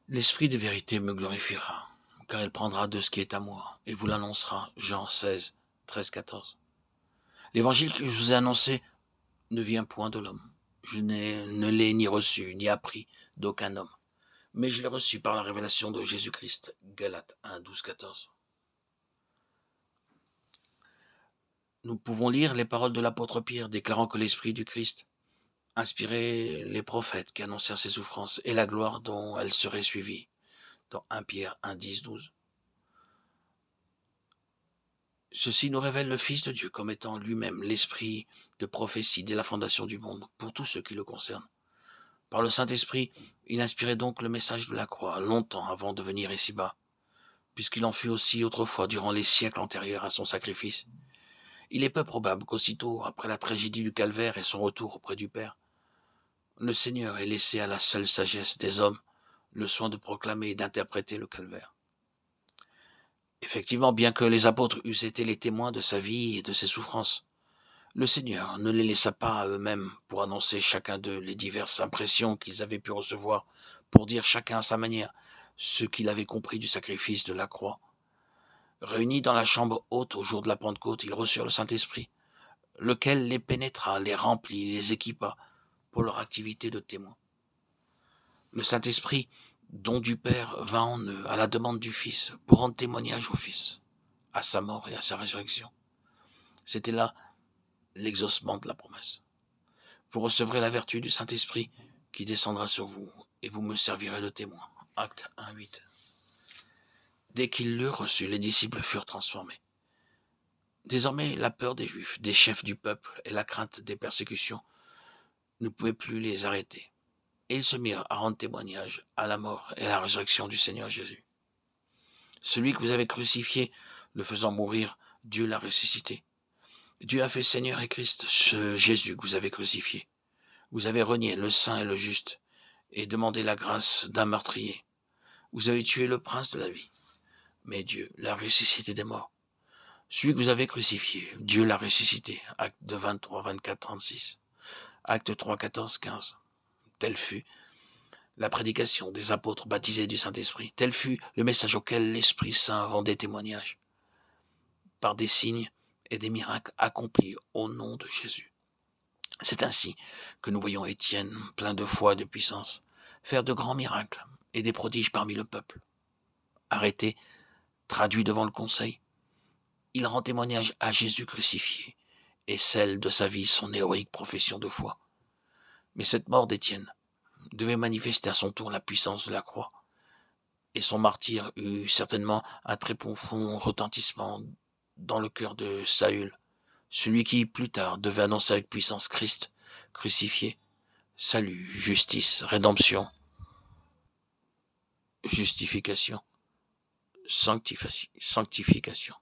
L'esprit de vérité me glorifiera, car il prendra de ce qui est à moi et vous l'annoncera. Jean 16, 13, 14. L'évangile que je vous ai annoncé ne vient point de l'homme. Ne l'ai ni reçu, ni appris d'aucun homme, mais je l'ai reçu par la révélation de Jésus-Christ. Galates 1, 12, 14. Nous pouvons lire les paroles de l'apôtre Pierre déclarant que l'esprit du Christ inspirait les prophètes qui annoncèrent ses souffrances et la gloire dont elles seraient suivies, dans 1 Pierre 1, 10, 12. Ceci nous révèle le Fils de Dieu comme étant lui-même l'esprit de prophétie dès la fondation du monde, pour tous ceux qui le concernent. Par le Saint-Esprit, il inspirait donc le message de la croix longtemps avant de venir ici-bas, puisqu'il en fut aussi autrefois durant les siècles antérieurs à son sacrifice. Il est peu probable qu'aussitôt après la tragédie du calvaire et son retour auprès du Père, le Seigneur ait laissé à la seule sagesse des hommes le soin de proclamer et d'interpréter le calvaire. Effectivement, bien que les apôtres eussent été les témoins de sa vie et de ses souffrances, le Seigneur ne les laissa pas à eux-mêmes pour annoncer chacun d'eux les diverses impressions qu'ils avaient pu recevoir, pour dire chacun à sa manière ce qu'il avait compris du sacrifice de la croix. Réunis dans la chambre haute au jour de la Pentecôte, ils reçurent le Saint-Esprit, lequel les pénétra, les remplit, les équipa pour leur activité de témoins. Le Saint-Esprit, don du Père, vint en eux à la demande du Fils pour rendre témoignage au Fils, à sa mort et à sa résurrection. C'était là l'exaucement de la promesse. Vous recevrez la vertu du Saint-Esprit qui descendra sur vous, et vous me servirez de témoin. Acte 1, 8. Dès qu'ils l'eurent reçu, les disciples furent transformés. Désormais, la peur des Juifs, des chefs du peuple et la crainte des persécutions ne pouvaient plus les arrêter. Et ils se mirent à rendre témoignage à la mort et à la résurrection du Seigneur Jésus. Celui que vous avez crucifié, le faisant mourir, Dieu l'a ressuscité. Dieu a fait Seigneur et Christ ce Jésus que vous avez crucifié. Vous avez renié le saint et le juste et demandé la grâce d'un meurtrier. Vous avez tué le prince de la vie, mais Dieu l'a ressuscité des morts. Celui que vous avez crucifié, Dieu l'a ressuscité. Acte 23, 24, 36. Acte 3, 14, 15. Telle fut la prédication des apôtres baptisés du Saint-Esprit. Tel fut le message auquel l'Esprit Saint rendait témoignage, par des signes et des miracles accomplis au nom de Jésus. C'est ainsi que nous voyons Étienne, plein de foi et de puissance, faire de grands miracles et des prodiges parmi le peuple. Arrêté, traduit devant le conseil, il rend témoignage à Jésus crucifié et scelle de sa vie son héroïque profession de foi. Mais cette mort d'Étienne devait manifester à son tour la puissance de la croix, et son martyre eut certainement un très profond retentissement dans le cœur de Saül, celui qui, plus tard, devait annoncer avec puissance Christ crucifié, salut, justice, rédemption, justification, sanctification.